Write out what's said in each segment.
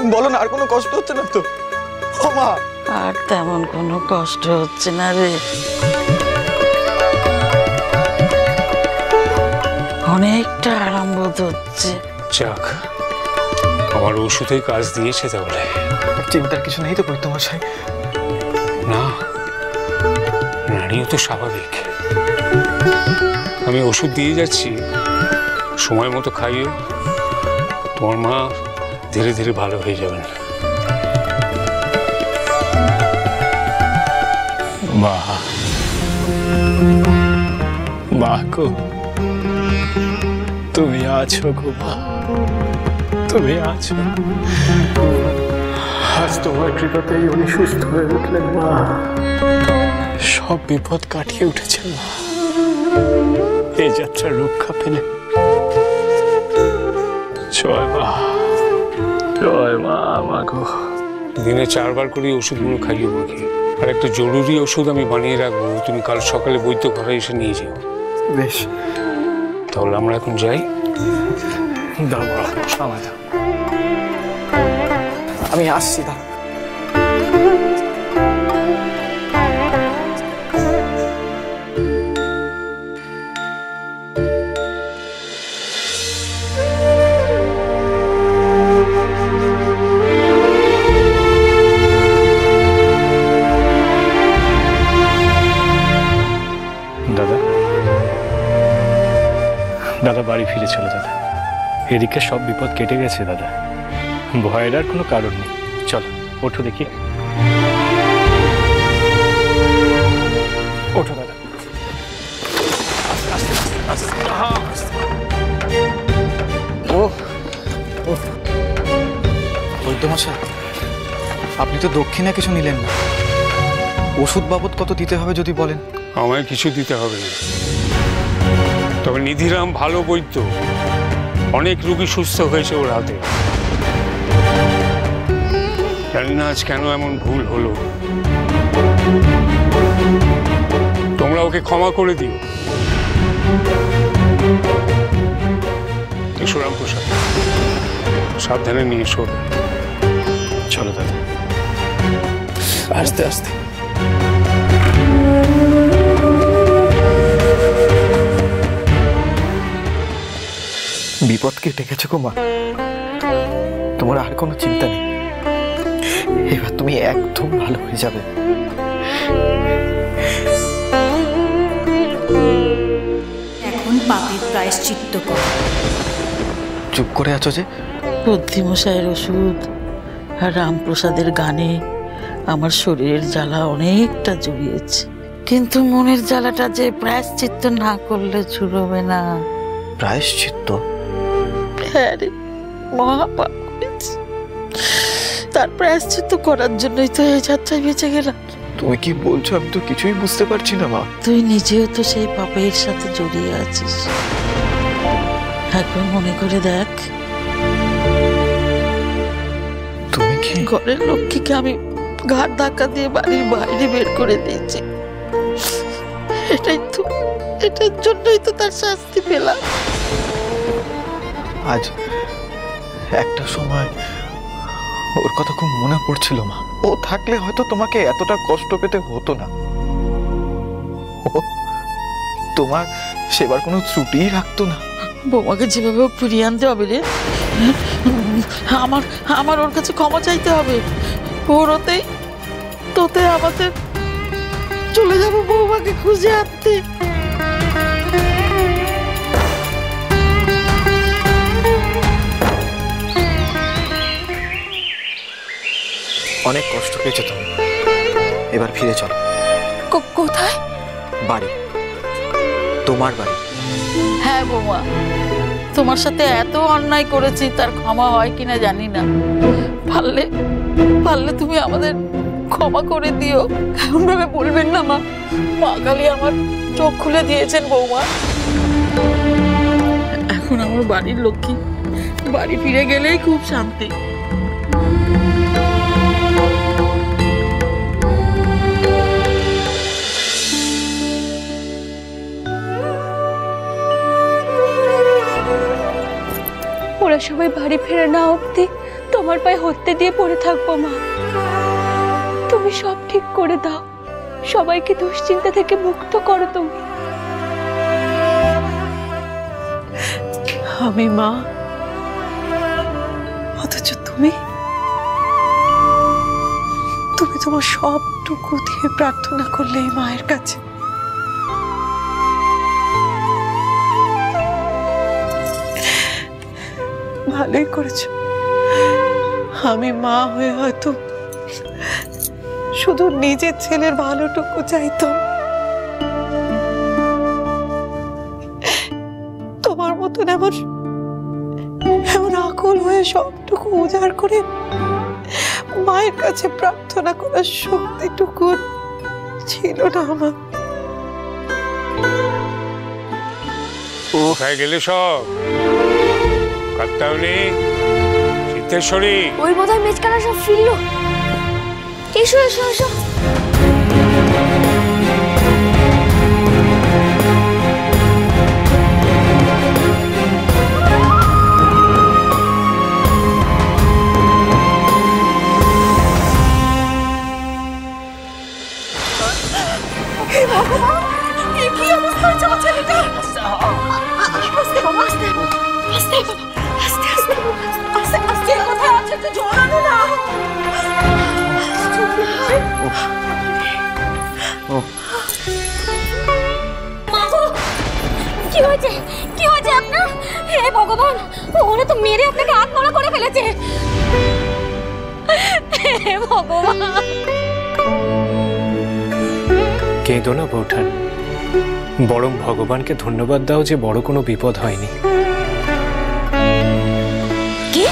তুমি বলো না, আর কোনো কষ্ট হচ্ছে না তো? ও মা, আর তেমন কোনো কষ্ট হচ্ছে না রে, অনেকটা আরাম বোধ হচ্ছে। যাক, আমার ওষুধে কাজ দিয়েছে তাহলে। চিন্তার কিছু নেই তো বৈদ্যমশাই? না, রানীও তো স্বাভাবিক। আমি ওষুধ দিয়ে যাচ্ছি, সময় মতো খাইয়ে তোমার মা ধীরে ধীরে ভালো হয়ে যাবেন। মা, মা গো, তুমি আছো গো মা, তুমি আছো। আজ তোমার কৃপাতেই উনি সুস্থ হয়ে উঠলেন মা, সব বিপদ কাটিয়ে উঠেছেন মা, এই যাত্রা রক্ষা পেলেন। জয় মা, জয় মা। মা গো, দিনে 4 বার করে ওষুধগুলো খাইয়ে মাকে। আর একটা জরুরি ওষুধ আমি বানিয়ে রাখবো, তুমি কাল সকালে বৈদ্য ঘরে এসে নিয়ে যেও। বেশ, তাহলে আমরা এখন যাই। দাও সময় দাও, আমি আসছি। দাও। দাদা, দাদা বাড়ি ফিরে চলো দাদা, এদিকে সব বিপদ কেটে গেছে দাদা, ভয়ের আর কোনো কারণ নেই। চলো ওঠো দেখি, ওঠো দাদা। ও বৈদ্যমশাই, আপনি তো দক্ষিণা কিছু নিলেন না, ওষুধ বাবদ কত দিতে হবে যদি বলেন? আমায় কিছু দিতে হবে না, তবে নিধিরাম ভালো বৈদ্য, অনেক রোগী সুস্থ হয়েছে ওর হাতে। জানি না আজ কেন এমন ভুল হলো, তোমরা ওকে ক্ষমা করে দিও। এসো রামপ্রসাদ, সাবধানে নিয়ে এসো। চলো দাদা, আস্তে আস্তে। বিপদ কেটে গেছে গো মা, তোমার আর কোনো চিন্তা নেই, এবার তুমি একদম ভালো হয়ে যাবে। এখন পাপের প্রায়শ্চিত্ত কর। চুপ করে আছো যে? বুদ্ধিমশাইয়ের ওষুধ আর রামপ্রসাদের গানে আমার শরীরের জ্বালা অনেকটা জুড়িয়েছে, কিন্তু মনের জ্বালাটা যে প্রায়শ্চিত্ত না করলে ছুড়বে না। প্রায়শ্চিত্ত? হ্যাঁ রে, মহাপাপ করেছি, তার প্রায়শ্চিত্ত করার জন্যই তো এই যাত্রায় বেঁচে গেলাম। তুমি কি বলছো? আমি তো কিছুই বুঝতে পারছি না মা। তুই নিজেও তো সেই পাপের সাথে জড়িয়ে আছিস, একবার মনে করে দেখ। তুমি কি? ঘরের লক্ষ্মীকে আমি ঘাট ধাক্কা দিয়ে বাড়ির বাইরে বের করে দিয়েছি, এটার জন্যই তো তার শাস্তি পেলাম। আজ একটা সময় ওর কথা খুব মনে পড়ছিল মা, ও থাকলে হয়তো তোমাকে এতটা কষ্ট পেতে হতো না। ও তোমার সেবার কোনো ত্রুটিই রাখতো না। বৌমাকে যেভাবে ফিরিয়ে আনতে হবে রে, আমার ওর কাছে ক্ষমা চাইতে হবে। ওর ওতেই তোতে আমাদের চলে যাবো বৌমাকে খুঁজে আনতে। অনেক কষ্ট পেয়েছো তুমি, এবার ফিরে চলো। কোথায়? বাড়ি, তোমার বাড়ি। হ্যাঁ বৌমা, তোমার সাথে এত অন্যায় করেছি, তার ক্ষমা হয় কিনা জানি না, পারলে তুমি আমাদের ক্ষমা করে দিও। এমন ভাবে বলবেন না মা, মা কালী আমার চোখ খুলে দিয়েছেন বৌমা। এখন আমার বাড়ির লক্ষ্মী বাড়ি ফিরে গেলেই খুব শান্তি। ওরা সবাই বাড়ি ফেরে না অবধি তোমার তোমার পায়ে হত্যে দিয়ে পড়ে থাকবো মা। তুমি সব ঠিক করে দাও, সবাইকে দুশ্চিন্তা থেকে মুক্ত করো তুমি। আমি মা, অথচ তুমি তোমার সবটুকু দিয়ে প্রার্থনা করলে এই মায়ের কাছে। ভালোই করেছো। আমি মা হয়ে হয়তো শুধু নিজের ছেলের ভালোটুকু চাইতাম, তোমার মতন এমন আকুল হয়ে সবটুকু উজাড় করে মায়ের কাছে প্রার্থনা করার শক্তিটুকু ছিল না আমার। কোথায় গেলে সব? কাত্তায়নী, সিদ্ধেশ্বরী, ওই বোধহয় মেজকারা সব ফিরল। এসো এসো এসো। কি হয়েছে? কি হয়েছে আপনার? হে ভগবান, ওরা তো মেরে আপনাকে আত্মহত্যা করে ফেলেছে। হে ভগবান। কেঁদো না বৌঠান, বরং ভগবানকে ধন্যবাদ দাও যে বড় কোনো বিপদ হয়নি। কি?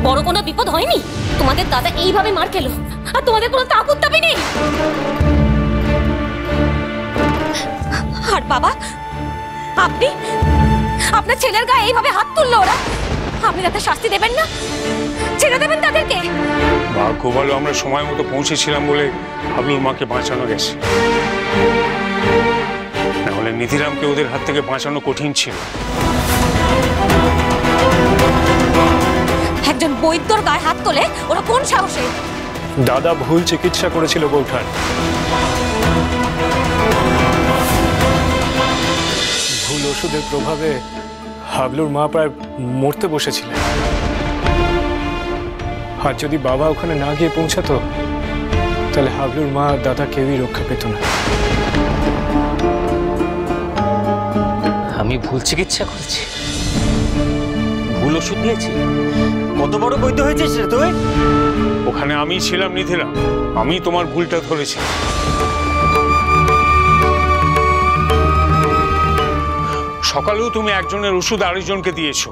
বড় কোনো বিপদ হয়নি? তোমাদের দাদা এইভাবে মার খেলো আর তোমাদের কোনো তাকুত্তাবি নেই? আর বাবা, আপনি আপনার ছেলের গায়ে এইভাবে হাত তুললো ওরা, আপনি তাদের শাস্তি দেবেন না? ছেড়ে দেবেন তাদেরকে? ভাগ্য ভালো আমরা সময় মতো পৌঁছেছিলাম বলে হাবলুর মাকে বাঁচানো গেছে, নাহলে নিধিরামকে ওদের হাত থেকে বাঁচানো কঠিন ছিল। একজন বৈদ্যর গায়ে হাত তোলে ওরা কোন সাহসে? দাদা ভুল চিকিৎসা করেছিল বৌঠান। ভুল ওষুধের প্রভাবে হাবলুর মা প্রায় মরতে বসেছিলেন। আর যদি বাবা ওখানে না গিয়ে পৌঁছাতো তাহলে হাবলুর মা আর দাদা কেউই রক্ষা পেত না। আমি ভুল চিকিৎসা করেছি, ভুল ওষুধ দিয়েছি। কত বড় বৈদ্য হয়েছিস রে তুই? ওখানে আমি ছিলাম নিধিরাম, আমি তোমার ভুলটা ধরেছি। সকালেও তুমি একজনের ওষুধ আরেকজনকে দিয়েছো।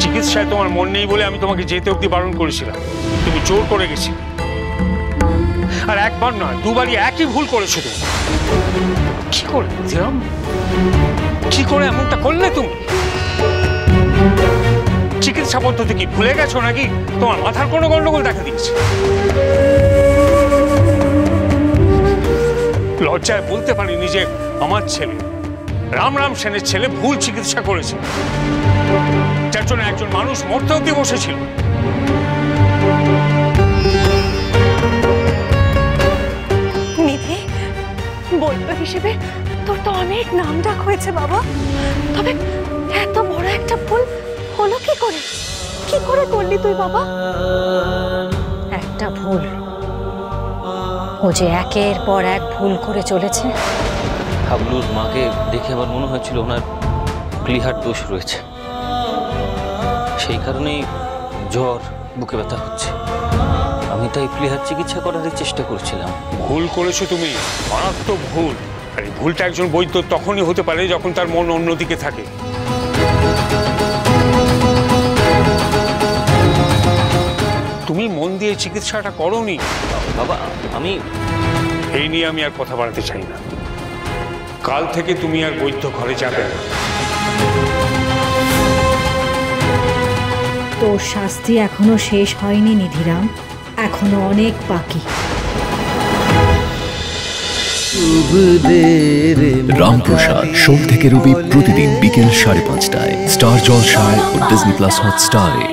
চিকিৎসায় তোমার মন নেই বলে আমি তোমাকে যেতে অবধি বারণ করেছিলাম, তুমি জোর করে গেছিলে। আর একবার নয়, দুবারই একই ভুল করেছো তুমি। কি করে নিধিরাম, কি করে এমনটা করলে তুমি? চিকিৎসা পদ্ধতি কি ভুলে গেছো নাকি তোমার মাথার কোনো গন্ডগোল দেখা দিয়েছে? লজ্জায় বলতে পারিনি যে আমার ছেলে রাম সেনের ছেলে ভুল চিকিৎসা করেছে, যার জন্য একজন মানুষ মরতে অবধি বসেছিল। নিধি, বৈদ্য হিসেবে তোর তো অনেক নাম ডাক হয়েছে বাবা, তবে এত বড় একটা ভুল হলো কি করে? কি করে করলি তুই বাবা? একটা ভুল, ও যে একের পর এক ভুল করে চলেছে। হাবলুর মাকে দেখে আমার মনে হয়েছিল ওনার প্লীহার দোষ রয়েছে, সেই কারণেই জ্বর, বুকে ব্যথা হচ্ছে। আমি তাই প্লীহার চিকিৎসা করার চেষ্টা করছিলাম। ভুল করেছো তুমি, মারাত্মক ভুল। আর এই ভুলটা একজন বৈদ্য তখনই হতে পারে যখন তার মন অন্যদিকে থাকে। তুমি মন দিয়ে চিকিৎসাটা করোনি। বাবা, আমি এই নিয়ে আমি আর কথা বাড়াতে চাই না। কাল থেকে তুমি আর বৈদ্য ঘরে যাবে না। তোর শাস্তি এখনো শেষ হয়নি নিধিরাম, এখনো অনেক বাকি। রামপ্রসাদ সোম থেকে রবি প্রতিদিন বিকেল 5:30টায় স্টার জলসায় ও ডিজনি প্লাস হটস্টারে।